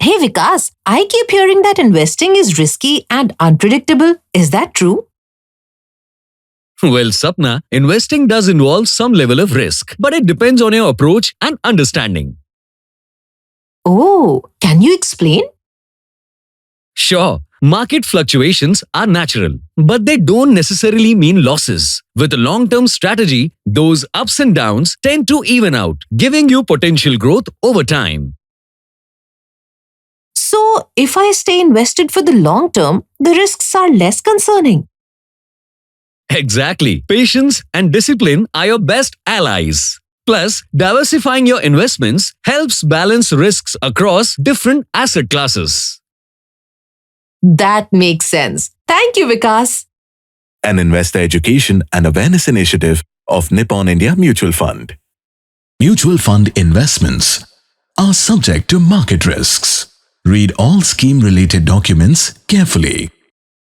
Hey Vikas, I keep hearing that investing is risky and unpredictable. Is that true? Well, Sapna, investing does involve some level of risk, but it depends on your approach and understanding. Oh, can you explain? Sure, market fluctuations are natural, but they don't necessarily mean losses. With a long-term strategy, those ups and downs tend to even out, giving you potential growth over time. So, if I stay invested for the long term, the risks are less concerning. Exactly. Patience and discipline are your best allies. Plus, diversifying your investments helps balance risks across different asset classes. That makes sense. Thank you, Vikas. An investor education and awareness initiative of Nippon India Mutual Fund. Mutual fund investments are subject to market risks. Read all scheme-related documents carefully.